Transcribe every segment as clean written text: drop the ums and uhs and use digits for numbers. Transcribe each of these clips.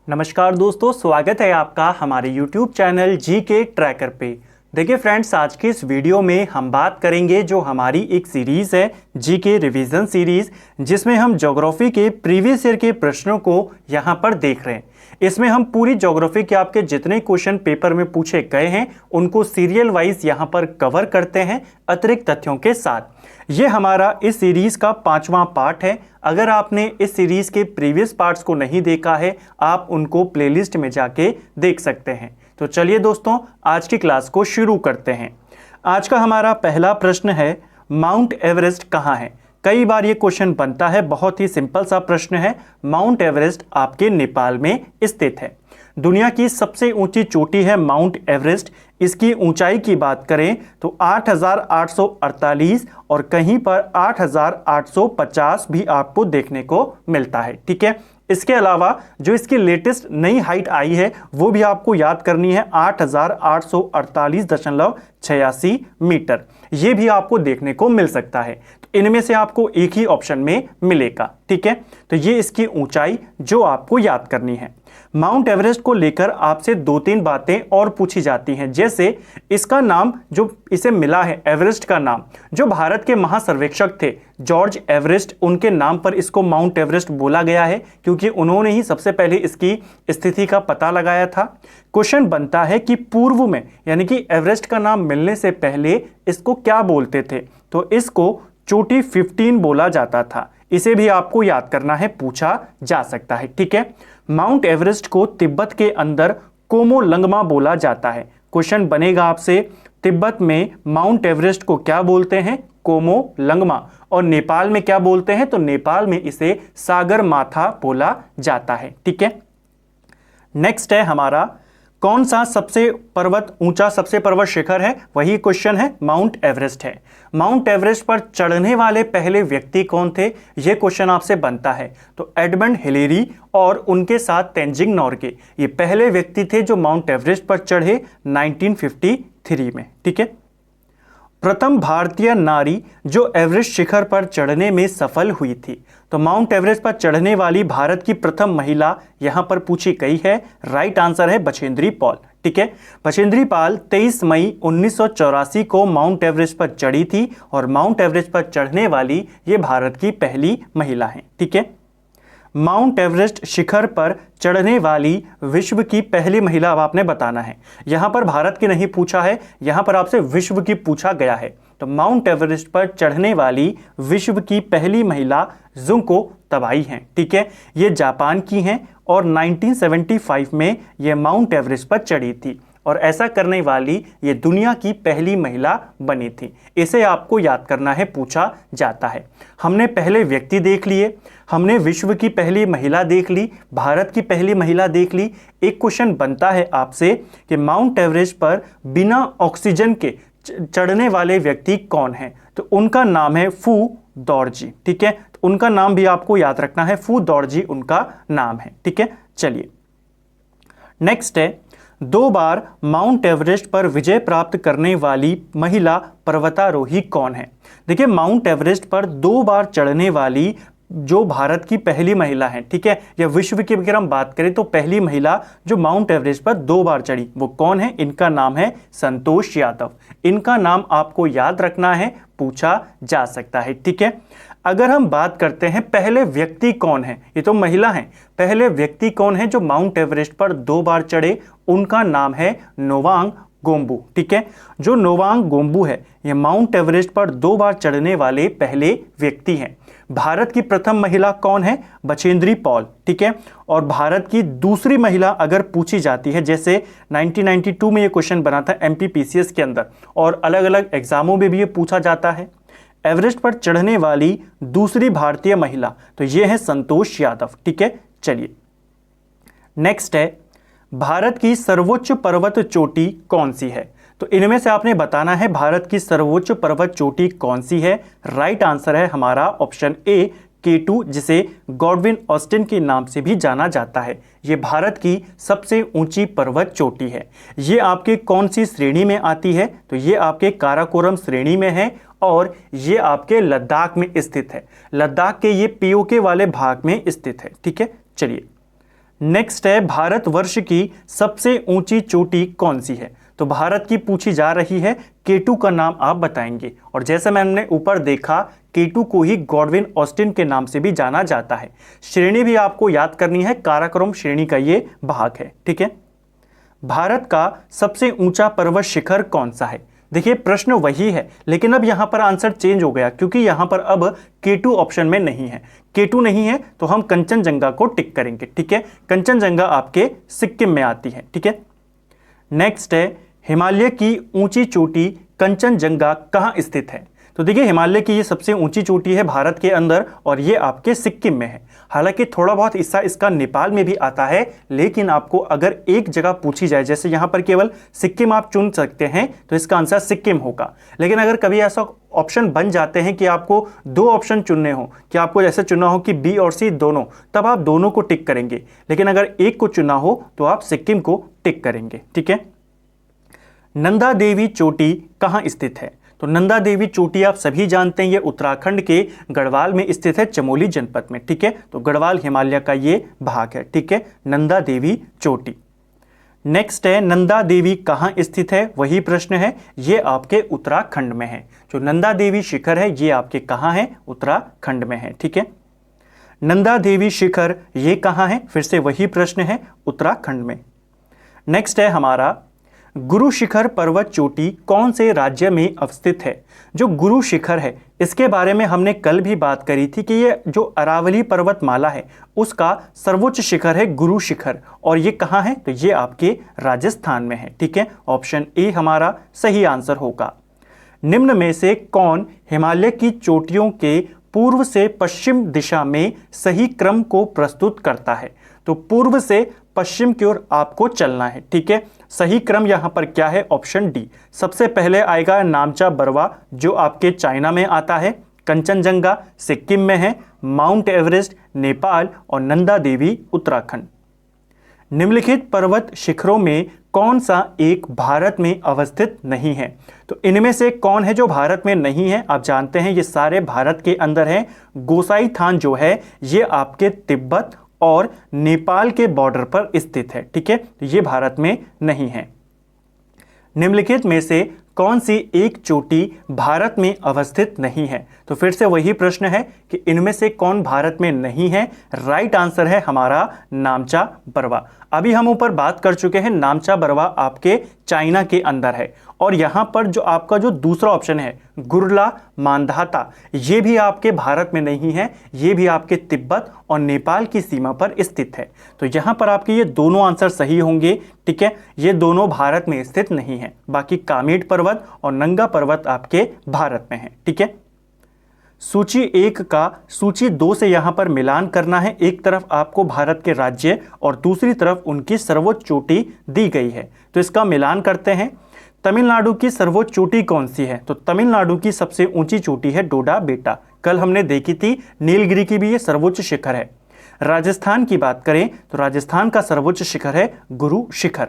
नमस्कार दोस्तों, स्वागत है आपका हमारे YouTube चैनल जी के ट्रैकर पे। देखिए फ्रेंड्स, आज के इस वीडियो में हम बात करेंगे जो हमारी एक सीरीज़ है जी के रिवीजन सीरीज़, जिसमें हम ज्योग्राफी के प्रीवियस ईयर के प्रश्नों को यहाँ पर देख रहे हैं। इसमें हम पूरी ज्योग्राफी के आपके जितने क्वेश्चन पेपर में पूछे गए हैं उनको सीरियल वाइज यहाँ पर कवर करते हैं अतिरिक्त तथ्यों के साथ। ये हमारा इस सीरीज़ का 5वां पार्ट है। अगर आपने इस सीरीज़ के प्रीवियस पार्ट्स को नहीं देखा है, आप उनको प्लेलिस्ट में जाके देख सकते हैं। तो चलिए दोस्तों, आज की क्लास को शुरू करते हैं। आज का हमारा पहला प्रश्न है, माउंट एवरेस्ट कहाँ है। कई बार ये क्वेश्चन बनता है, बहुत ही सिंपल सा प्रश्न है। माउंट एवरेस्ट आपके नेपाल में स्थित है। दुनिया की सबसे ऊंची चोटी है माउंट एवरेस्ट। इसकी ऊंचाई की बात करें तो 8,848 और कहीं पर 8,850 भी आपको देखने को मिलता है। ठीक है, इसके अलावा जो इसकी लेटेस्ट नई हाइट आई है वो भी आपको याद करनी है, 8,848.86 मीटर। ये भी आपको देखने को मिल सकता है। तो इनमें से आपको एक ही ऑप्शन में मिलेगा। ठीक है, तो ये इसकी ऊंचाई जो आपको याद करनी है। माउंट एवरेस्ट को लेकर आपसे 2-3 बातें और पूछी जाती हैं, जैसे इसका नाम जो इसे मिला है, एवरेस्ट का नाम, जो भारत के महासर्वेक्षक थे जॉर्ज एवरेस्ट, उनके नाम पर इसको माउंट एवरेस्ट बोला गया है, क्योंकि उन्होंने ही सबसे पहले इसकी स्थिति का पता लगाया था। क्वेश्चन बनता है कि पूर्व में, यानी कि एवरेस्ट का नाम मिलने से पहले इसको क्या बोलते थे, तो इसको चोटी 15 बोला जाता था। इसे भी आपको याद करना है, पूछा जा सकता है। ठीक है, माउंट एवरेस्ट को तिब्बत के अंदर कोमोलंगमा बोला जाता है। क्वेश्चन बनेगा आपसे, तिब्बत में माउंट एवरेस्ट को क्या बोलते हैं, कोमोलंगमा, और नेपाल में क्या बोलते हैं, तो नेपाल में इसे सागर माथा बोला जाता है। ठीक है, नेक्स्ट है हमारा, कौन सा सबसे पर्वत शिखर है, वही क्वेश्चन है, माउंट एवरेस्ट है। माउंट एवरेस्ट पर चढ़ने वाले पहले व्यक्ति कौन थे, यह क्वेश्चन आपसे बनता है। तो एडमंड हिलेरी और उनके साथ तेंजिंग नोर्गे, ये पहले व्यक्ति थे जो माउंट एवरेस्ट पर चढ़े 1953 में। ठीक है, प्रथम भारतीय नारी जो एवरेस्ट शिखर पर चढ़ने में सफल हुई थी, तो माउंट एवरेस्ट पर चढ़ने वाली भारत की प्रथम महिला यहां पर पूछी गई है। राइट आंसर है बछेंद्री पाल। ठीक है, बछेंद्री पाल 23 मई 1984 को माउंट एवरेस्ट पर चढ़ी थी और माउंट एवरेस्ट पर चढ़ने वाली ये भारत की पहली महिला है। ठीक है, माउंट एवरेस्ट शिखर पर चढ़ने वाली विश्व की पहली महिला अब आपने बताना है। यहां पर भारत की नहीं पूछा है, यहां पर आपसे विश्व की पूछा गया है। तो माउंट एवरेस्ट पर चढ़ने वाली विश्व की पहली महिला जुंको तबाई हैं। ठीक है, ये जापान की हैं और 1975 में ये माउंट एवरेस्ट पर चढ़ी थी और ऐसा करने वाली ये दुनिया की पहली महिला बनी थी। इसे आपको याद करना है, पूछा जाता है। हमने पहले व्यक्ति देख लिए, हमने विश्व की पहली महिला देख ली, भारत की पहली महिला देख ली। एक क्वेश्चन बनता है आपसे कि माउंट एवरेस्ट पर बिना ऑक्सीजन के चढ़ने वाले व्यक्ति कौन हैं, तो उनका नाम है फू दौड़जी। ठीक है, तो उनका नाम भी आपको याद रखना है, फू दौड़जी उनका नाम है। ठीक है, चलिए नेक्स्ट है, 2 बार माउंट एवरेस्ट पर विजय प्राप्त करने वाली महिला पर्वतारोही कौन है। देखिए, माउंट एवरेस्ट पर 2 बार चढ़ने वाली जो भारत की पहली महिला है, ठीक है, या विश्व की अगर हम बात करें तो पहली महिला जो माउंट एवरेस्ट पर 2 बार चढ़ी वो कौन है, इनका नाम है संतोष यादव। इनका नाम आपको याद रखना है, पूछा जा सकता है। ठीक है, अगर हम बात करते हैं पहले व्यक्ति कौन है, ये तो महिला है, पहले व्यक्ति कौन है जो माउंट एवरेस्ट पर 2 बार चढ़े, उनका नाम है नोवांग गोम्बू। ठीक है, जो नोवांग गोम्बू है ये माउंट एवरेस्ट पर 2 बार चढ़ने वाले पहले व्यक्ति हैं। भारत की प्रथम महिला कौन है, बछेंद्री पाल। ठीक है, और भारत की दूसरी महिला अगर पूछी जाती है, जैसे 1992 में ये क्वेश्चन बना था MPPCS के अंदर और अलग अलग एग्जामों में भी ये पूछा जाता है, एवरेस्ट पर चढ़ने वाली दूसरी भारतीय महिला, तो ये है संतोष यादव। ठीक है, चलिए नेक्स्ट है, भारत की सर्वोच्च पर्वत चोटी कौन सी है। तो इनमें से आपने बताना है भारत की सर्वोच्च पर्वत चोटी कौन सी है। राइट आंसर है हमारा ऑप्शन ए, K2, जिसे गॉडविन ऑस्टिन के नाम से भी जाना जाता है। ये भारत की सबसे ऊंची पर्वत चोटी है। ये आपके कौन सी श्रेणी में आती है, तो ये आपके काराकोरम श्रेणी में है और ये आपके लद्दाख में स्थित है। लद्दाख के ये POK वाले भाग में स्थित है। ठीक है, चलिए नेक्स्ट है भारतवर्ष की सबसे ऊंची चोटी कौन सी है। तो भारत की पूछी जा रही है, केटू का नाम आप बताएंगे। और जैसे मैंने ऊपर देखा, केटू को ही गॉडविन ऑस्टिन के नाम से भी जाना जाता है। श्रेणी भी आपको याद करनी है, काराकोरम श्रेणी का ये भाग है। ठीक है, भारत का सबसे ऊंचा पर्वत शिखर कौन सा है। देखिए प्रश्न वही है, लेकिन अब यहां पर आंसर चेंज हो गया, क्योंकि यहां पर अब केटू ऑप्शन में नहीं है। केटू नहीं है तो हम कंचनजंगा को टिक करेंगे। ठीक है, कंचनजंगा आपके सिक्किम में आती है। ठीक है, नेक्स्ट है हिमालय की ऊंची चोटी कंचनजंगा कहां स्थित है। तो देखिए हिमालय की ये सबसे ऊंची चोटी है भारत के अंदर, और ये आपके सिक्किम में है। हालांकि थोड़ा बहुत हिस्सा इसका नेपाल में भी आता है, लेकिन आपको अगर एक जगह पूछी जाए, जैसे यहाँ पर केवल सिक्किम आप चुन सकते हैं, तो इसका आंसर सिक्किम होगा। लेकिन अगर कभी ऐसा ऑप्शन बन जाते हैं कि आपको दो ऑप्शन चुनने हो, कि आपको जैसे चुना हो कि बी और सी दोनों, तब आप दोनों को टिक करेंगे। लेकिन अगर एक को चुना हो तो आप सिक्किम को टिक करेंगे। ठीक है, नंदा देवी चोटी कहां स्थित है। तो नंदा देवी चोटी आप सभी जानते हैं, ये उत्तराखंड के गढ़वाल में स्थित है, चमोली जनपद में। ठीक है, तो गढ़वाल हिमालय का ये भाग है। ठीक है, नंदा देवी चोटी। नेक्स्ट है नंदा देवी कहां स्थित है, वही प्रश्न है। ये आपके उत्तराखंड में है। जो नंदा देवी शिखर है ये आपके कहां है, उत्तराखंड में है। ठीक है, नंदा देवी शिखर ये कहां है, फिर से वही प्रश्न है, उत्तराखंड में। नेक्स्ट है हमारा गुरु शिखर पर्वत चोटी कौन से राज्य में अवस्थित है। जो गुरु शिखर है इसके बारे में हमने कल भी बात करी थी कि ये जो अरावली पर्वतमाला है उसका सर्वोच्च शिखर है गुरु शिखर, और ये कहाँ है, तो ये आपके राजस्थान में है। ठीक है, ऑप्शन ए हमारा सही आंसर होगा। निम्न में से कौन हिमालय की चोटियों के पूर्व से पश्चिम दिशा में सही क्रम को प्रस्तुत करता है। तो पूर्व से पश्चिम की ओर आपको चलना है। ठीक है, सही क्रम यहां पर क्या है, ऑप्शन डी। सबसे पहले आएगा नामचा बरवा, जो आपके चाइना में आता है, कंचनजंगा सिक्किम में है, माउंट एवरेस्ट नेपाल, और नंदा देवी उत्तराखंड। निम्नलिखित पर्वत शिखरों में कौन सा एक भारत में अवस्थित नहीं है। तो इनमें से कौन है जो भारत में नहीं है, आप जानते हैं ये सारे भारत के अंदर हैं। गोसाई थान जो है ये आपके तिब्बत और नेपाल के बॉर्डर पर स्थित है। ठीक है, ये भारत में नहीं है। निम्नलिखित में से कौन सी एक चोटी भारत में अवस्थित नहीं है। तो फिर से वही प्रश्न है कि इनमें से कौन भारत में नहीं है। राइट आंसर है हमारा नामचा बरवा। अभी हम ऊपर बात कर चुके हैं, नामचा बरवा आपके चाइना के अंदर है। और यहां पर जो आपका जो दूसरा ऑप्शन है गुरला मांधाता, ये भी आपके भारत में नहीं है, ये भी आपके तिब्बत और नेपाल की सीमा पर स्थित है। तो यहां पर आपके ये दोनों आंसर सही होंगे। ठीक है, ये दोनों भारत में स्थित नहीं है। बाकी कामेट पर्वत और नंगा पर्वत आपके भारत में है। ठीक है, सूची 1 का सूची 2 से यहां पर मिलान करना है। एक तरफ आपको भारत के राज्य और दूसरी तरफ उनकी सर्वोच्च चोटी दी गई है, तो इसका मिलान करते हैं। तमिलनाडु की सर्वोच्च चोटी कौन सी है। तो तमिलनाडु की सबसे ऊंची चोटी है डोडा बेटा, कल हमने देखी थी। नीलगिरी की भी ये सर्वोच्च शिखर है। राजस्थान की बात करें तो राजस्थान का सर्वोच्च शिखर है गुरु शिखर।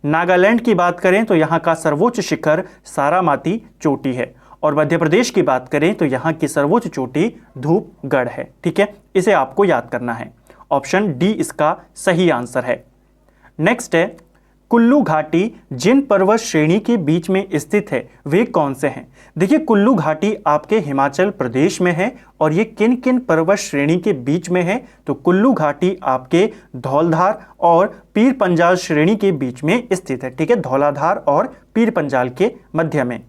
नागालैंड की बात करें तो यहाँ का सर्वोच्च शिखर सारामाती चोटी है। और मध्य प्रदेश की बात करें तो यहाँ की सर्वोच्च चोटी धूपगढ़ है। ठीक है, इसे आपको याद करना है। ऑप्शन डी इसका सही आंसर है। नेक्स्ट है कुल्लू घाटी जिन पर्वत श्रेणी के बीच में स्थित है वे कौन से हैं। देखिए कुल्लू घाटी आपके हिमाचल प्रदेश में है, और ये किन किन पर्वत श्रेणी के बीच में है। तो कुल्लू घाटी आपके धौलाधार और पीर पंजाल श्रेणी के बीच में स्थित है। ठीक है, धौलाधार और पीर पंजाल के मध्य में।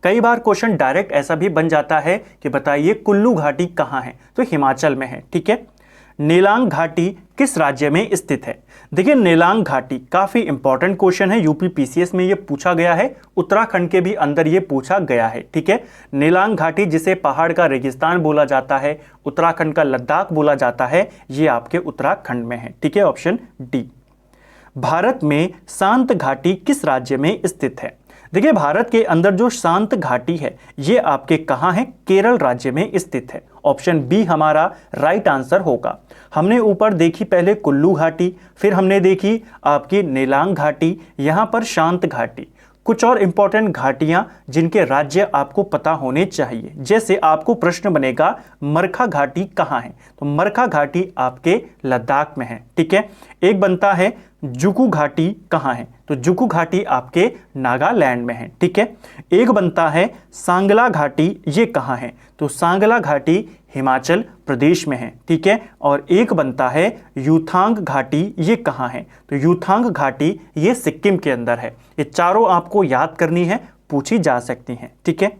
कई बार क्वेश्चन डायरेक्ट ऐसा भी बन जाता है कि बताइए कुल्लू घाटी कहाँ है, तो हिमाचल में है। ठीक है, नेलांग घाटी किस राज्य में स्थित है। देखिए नेलांग घाटी काफी इंपॉर्टेंट क्वेश्चन है, यूपी पीसीएस में ये पूछा गया है, उत्तराखंड के भी अंदर ये पूछा गया है। ठीक है, नेलांग घाटी जिसे पहाड़ का रेगिस्तान बोला जाता है, उत्तराखंड का लद्दाख बोला जाता है, ये आपके उत्तराखंड में है। ठीक है, ऑप्शन डी। भारत में शांत घाटी किस राज्य में स्थित है। देखिए भारत के अंदर जो शांत घाटी है ये आपके कहाँ है, केरल राज्य में स्थित है। ऑप्शन बी हमारा राइट आंसर होगा। हमने ऊपर देखी पहले कुल्लू घाटी, फिर हमने देखी आपकी नेलांग घाटी, यहाँ पर शांत घाटी। कुछ और इंपॉर्टेंट घाटियां जिनके राज्य आपको पता होने चाहिए, जैसे आपको प्रश्न बनेगा मरखा घाटी कहाँ है, तो मरखा घाटी आपके लद्दाख में है। ठीक है। एक बनता है जुकू घाटी कहाँ है, तो जुकू घाटी आपके नागालैंड में है। ठीक है। एक बनता है सांगला घाटी, ये कहाँ है, तो सांगला घाटी हिमाचल प्रदेश में है। ठीक है। और एक बनता है यूथांग घाटी, ये कहाँ है, तो यूथांग घाटी ये सिक्किम के अंदर है। ये चारों आपको याद करनी है, पूछी जा सकती हैं। ठीक है।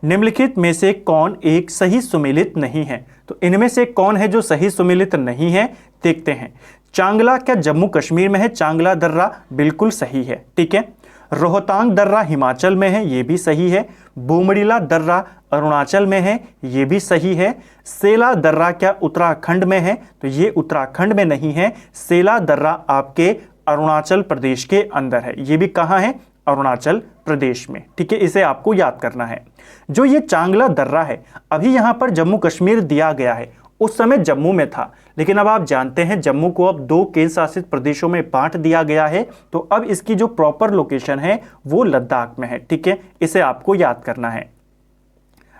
निम्नलिखित में से कौन एक सही सुमेलित नहीं है, तो इनमें से कौन है जो सही सुमेलित नहीं है, देखते हैं। चांगला क्या जम्मू कश्मीर में है, चांगला दर्रा बिल्कुल सही है। ठीक है। रोहतांग दर्रा हिमाचल में है, ये भी सही है। बोमडीला दर्रा अरुणाचल में है, ये भी सही है। सेला दर्रा क्या उत्तराखंड में है, तो ये उत्तराखंड में नहीं है। सेला दर्रा आपके अरुणाचल प्रदेश के अंदर है, ये भी कहाँ है, अरुणाचल प्रदेश में। ठीक है। इसे आपको याद करना है। जो ये चांगला दर्रा है, अभी यहाँ पर जम्मू कश्मीर दिया गया है, उस समय जम्मू में था, लेकिन अब आप जानते हैं जम्मू को अब 2 केंद्र शासित प्रदेशों में बांट दिया गया है, तो अब इसकी जो प्रॉपर लोकेशन है वो लद्दाख में है। ठीक है। इसे आपको याद करना है।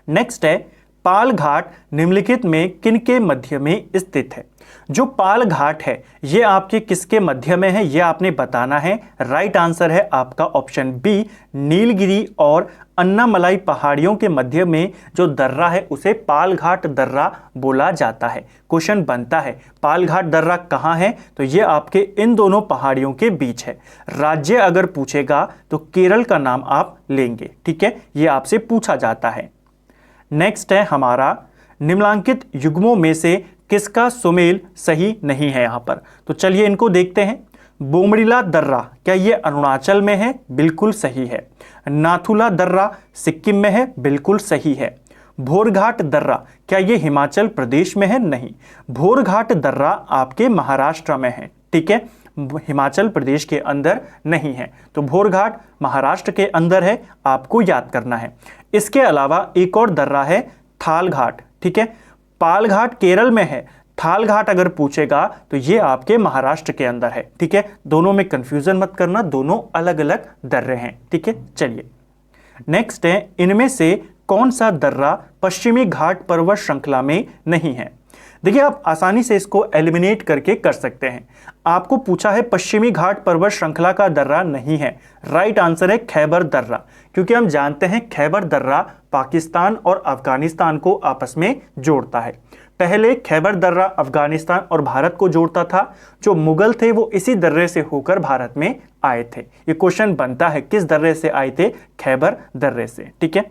नेक्स्ट है पाल घाट निम्नलिखित में किनके मध्य में स्थित है। जो पाल घाट है ये आपके किसके मध्य में है, ये आपने बताना है। राइट आंसर है आपका ऑप्शन बी, नीलगिरी और अन्नामलाई पहाड़ियों के मध्य में जो दर्रा है उसे पाल घाट दर्रा बोला जाता है। क्वेश्चन बनता है पाल घाट दर्रा कहाँ है, तो ये आपके इन दोनों पहाड़ियों के बीच है। राज्य अगर पूछेगा तो केरल का नाम आप लेंगे। ठीक है। ये आपसे पूछा जाता है। नेक्स्ट है हमारा निम्नलिखित युग्मों में से किसका सुमेल सही नहीं है यहाँ पर, तो चलिए इनको देखते हैं। बोमडीला दर्रा क्या ये अरुणाचल में है, बिल्कुल सही है। नाथुला दर्रा सिक्किम में है, बिल्कुल सही है। भोरघाट दर्रा क्या ये हिमाचल प्रदेश में है, नहीं। भोरघाट दर्रा आपके महाराष्ट्र में है। ठीक है। हिमाचल प्रदेश के अंदर नहीं है, तो भोरघाट महाराष्ट्र के अंदर है, आपको याद करना है। इसके अलावा एक और दर्रा है थाल घाट। ठीक है। पाल घाट केरल में है, थाल घाट अगर पूछेगा तो ये आपके महाराष्ट्र के अंदर है। ठीक है। दोनों में कंफ्यूजन मत करना, दोनों अलग अलग दर्रे हैं। ठीक है। चलिए नेक्स्ट है इनमें से कौन सा दर्रा पश्चिमी घाट पर्वत श्रृंखला में नहीं है। देखिए आप आसानी से इसको एलिमिनेट करके कर सकते हैं। आपको पूछा है पश्चिमी घाट पर्वत श्रृंखला का दर्रा नहीं है, राइट आंसर है खैबर दर्रा, क्योंकि हम जानते हैं खैबर दर्रा पाकिस्तान और अफगानिस्तान को आपस में जोड़ता है। पहले खैबर दर्रा अफगानिस्तान और भारत को जोड़ता था, जो मुगल थे वो इसी दर्रे से होकर भारत में आए थे। ये क्वेश्चन बनता है किस दर्रे से आए थे, खैबर दर्रे से। ठीक है।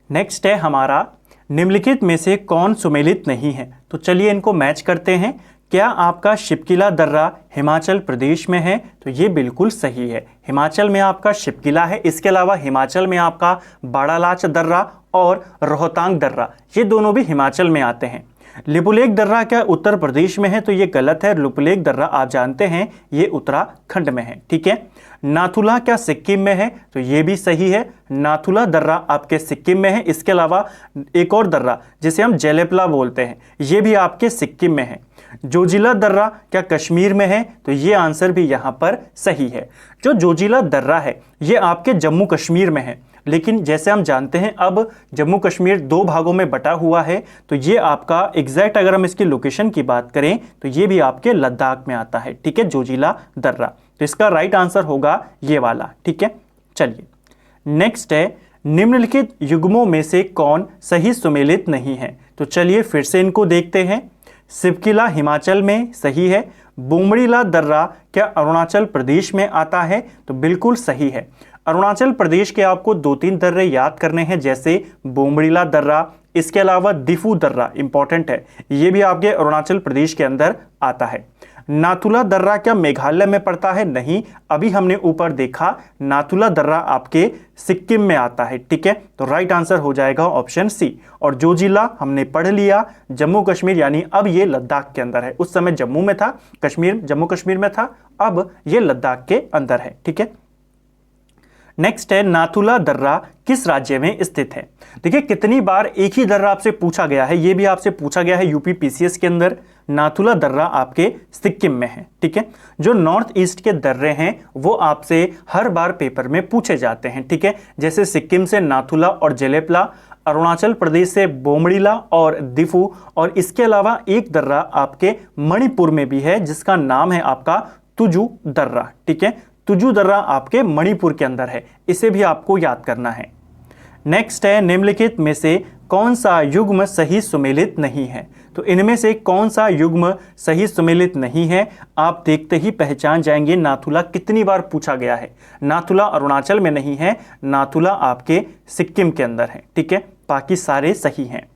नेक्स्ट है हमारा निम्नलिखित में से कौन सुमेलित नहीं है, तो चलिए इनको मैच करते हैं। क्या आपका शिपकिला दर्रा हिमाचल प्रदेश में है, तो ये बिल्कुल सही है, हिमाचल में आपका शिपकिला है। इसके अलावा हिमाचल में आपका बाड़ालाच दर्रा और रोहतांग दर्रा ये दोनों भी हिमाचल में आते हैं। लिपुलेख दर्रा क्या उत्तर प्रदेश में है, तो ये गलत है। लिपुलेख दर्रा आप जानते हैं ये उत्तराखंड में है। ठीक है। नाथुला क्या सिक्किम में है, तो ये भी सही है, नाथुला दर्रा आपके सिक्किम में है। इसके अलावा एक और दर्रा जिसे हम जेलेपला बोलते हैं ये भी आपके सिक्किम में है। जोजिला दर्रा क्या कश्मीर में है, तो ये आंसर भी यहाँ पर सही है। जो जोजिला दर्रा है ये आपके जम्मू कश्मीर में है, लेकिन जैसे हम जानते हैं अब जम्मू कश्मीर 2 भागों में बटा हुआ है, तो ये आपका एग्जैक्ट अगर हम इसकी लोकेशन की बात करें तो ये भी आपके लद्दाख में आता है। ठीक है। जोजिला दर्रा, तो इसका राइट आंसर होगा ये वाला। ठीक है। चलिए नेक्स्ट है निम्नलिखित युग्मों में से कौन सही सुमेलित नहीं है, तो चलिए फिर से इनको देखते हैं। शिवकिला हिमाचल में सही है। बोमडीला दर्रा क्या अरुणाचल प्रदेश में आता है, तो बिल्कुल सही है। अरुणाचल प्रदेश के आपको 2-3 दर्रे याद करने हैं, जैसे बोमडीला दर्रा, इसके अलावा दिफू दर्रा इंपॉर्टेंट है, ये भी आपके अरुणाचल प्रदेश के अंदर आता है। नाथुला दर्रा क्या मेघालय में पड़ता है, नहीं, अभी हमने ऊपर देखा नाथुला दर्रा आपके सिक्किम में आता है। ठीक है। तो राइट आंसर हो जाएगा ऑप्शन सी। और जोजिला हमने पढ़ लिया जम्मू कश्मीर, यानी अब ये लद्दाख के अंदर है। उस समय जम्मू में था, जम्मू कश्मीर में था, अब ये लद्दाख के अंदर है। ठीक है। नेक्स्ट है नाथुला दर्रा किस राज्य में स्थित है। देखिए कितनी बार एक ही दर्रा आपसे पूछा गया है, ये भी आपसे पूछा गया है यूपी पीसीएस के अंदर। नाथुला दर्रा आपके सिक्किम में है, ठीक है। जो नॉर्थ ईस्ट के दर्रे हैं वो आपसे हर बार पेपर में पूछे जाते हैं, ठीक है। जैसे सिक्किम से नाथुला और जेलेपला, अरुणाचल प्रदेश से बोमडिला और दिफू, और इसके अलावा एक दर्रा आपके मणिपुर में भी है जिसका नाम है आपका तुजू दर्रा, ठीक है। तुजू दर्रा आपके मणिपुर के अंदर है, इसे भी आपको याद करना है। नेक्स्ट है निम्नलिखित में से कौन सा युग्म सही सुमेलित नहीं है। तो इनमें से कौन सा युग्म सही सुमेलित नहीं है, आप देखते ही पहचान जाएंगे। नाथुला कितनी बार पूछा गया है। नाथुला अरुणाचल में नहीं है, नाथुला आपके सिक्किम के अंदर है, ठीक है। बाकी सारे सही हैं।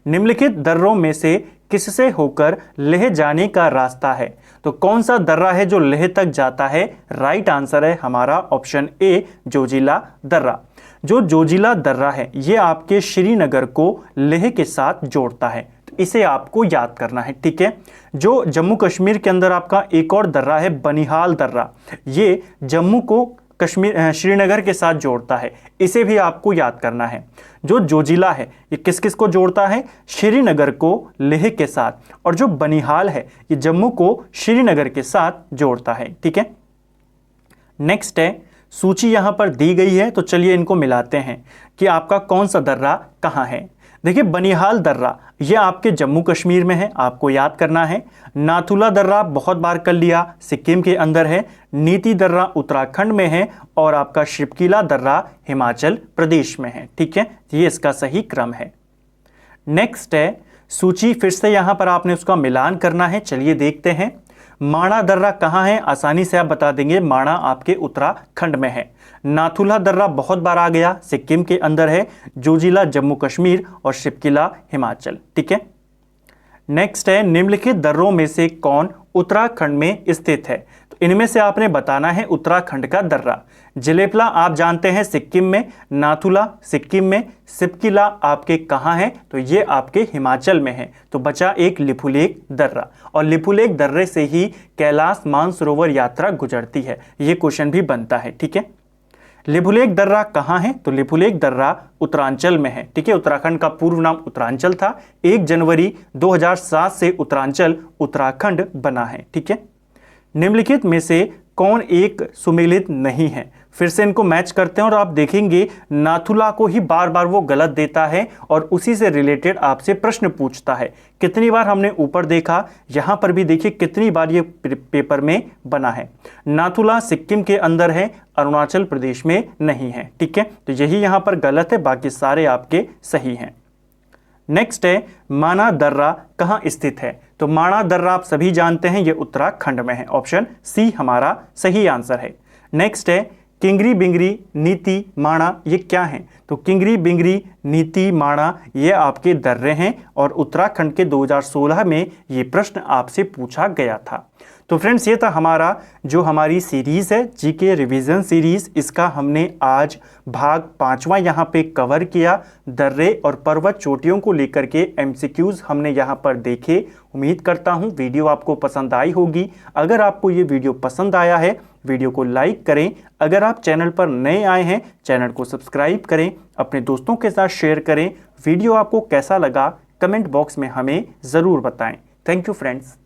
निम्नलिखित दर्रों में से किससे होकर लेह जाने का रास्ता है। तो कौन सा दर्रा है जो लेह तक जाता है। राइट आंसर है हमारा ऑप्शन ए, जोजिला दर्रा। जो जोजिला दर्रा है ये आपके श्रीनगर को लेह के साथ जोड़ता है, तो इसे आपको याद करना है, ठीक है। जो जम्मू कश्मीर के अंदर आपका एक और दर्रा है बनिहाल दर्रा, ये जम्मू को कश्मीर श्रीनगर के साथ जोड़ता है, इसे भी आपको याद करना है। जो जोजिला है ये किस किस को जोड़ता है, श्रीनगर को लेह के साथ, और जो बनिहाल है ये जम्मू को श्रीनगर के साथ जोड़ता है, ठीक है। नेक्स्ट है सूची यहां पर दी गई है, तो चलिए इनको मिलाते हैं कि आपका कौन सा दर्रा कहां है। देखिए बनिहाल दर्रा ये आपके जम्मू कश्मीर में है, आपको याद करना है। नाथुला दर्रा बहुत बार कर लिया, सिक्किम के अंदर है। नीति दर्रा उत्तराखंड में है, और आपका शिपकिला दर्रा हिमाचल प्रदेश में है, ठीक है। ये इसका सही क्रम है। नेक्स्ट है सूची, फिर से यहां पर आपने उसका मिलान करना है। चलिए देखते हैं माणा दर्रा कहाँ है, आसानी से आप बता देंगे। माणा आपके उत्तराखंड में है। नाथुला दर्रा बहुत बार आ गया, सिक्किम के अंदर है। जोजिला जम्मू कश्मीर और शिपकिला हिमाचल, ठीक है। नेक्स्ट है निम्नलिखित दर्रों में से कौन उत्तराखंड में स्थित है। तो इनमें से आपने बताना है उत्तराखंड का दर्रा। जेलेपला आप जानते हैं सिक्किम में, नाथुला सिक्किम में, शिपकिला आपके कहाँ है, तो ये आपके हिमाचल में है। तो बचा एक लिपुलेख दर्रा, और लिपुलेख दर्रे से ही कैलाश मानसरोवर यात्रा गुजरती है। ये क्वेश्चन भी बनता है, ठीक है। लिपुलेख दर्रा कहाँ है, तो लिपुलेख दर्रा उत्तरांचल में है, ठीक है। उत्तराखंड का पूर्व नाम उत्तरांचल था। 1 जनवरी 2007 से उत्तरांचल उत्तराखंड बना है, ठीक है। निम्नलिखित में से कौन एक सुमेलित नहीं है। फिर से इनको मैच करते हैं और आप देखेंगे नाथुला को ही बार बार वो गलत देता है और उसी से रिलेटेड आपसे प्रश्न पूछता है। कितनी बार हमने ऊपर देखा, यहां पर भी देखिए कितनी बार ये पेपर में बना है। नाथुला सिक्किम के अंदर है, अरुणाचल प्रदेश में नहीं है, ठीक है। तो यही यहां पर गलत है, बाकी सारे आपके सही हैं। नेक्स्ट है माणा दर्रा कहाँ स्थित है। तो माणा दर्रा आप सभी जानते हैं ये उत्तराखंड में है, ऑप्शन सी हमारा सही आंसर है। नेक्स्ट है किंगरी बिंगरी नीति माणा ये क्या है। तो किंगरी बिंगरी नीति माणा ये आपके दर्रे हैं, और उत्तराखंड के 2016 में ये प्रश्न आपसे पूछा गया था। तो फ्रेंड्स ये था हमारा जो हमारी सीरीज़ है जीके रिवीजन सीरीज़, इसका हमने आज भाग 5वां यहाँ पे कवर किया। दर्रे और पर्वत चोटियों को लेकर के एमसीक्यूज़ हमने यहाँ पर देखे। उम्मीद करता हूँ वीडियो आपको पसंद आई होगी। अगर आपको ये वीडियो पसंद आया है, वीडियो को लाइक करें। अगर आप चैनल पर नए आए हैं, चैनल को सब्सक्राइब करें, अपने दोस्तों के साथ शेयर करें। वीडियो आपको कैसा लगा कमेंट बॉक्स में हमें ज़रूर बताएं। Thank you friends.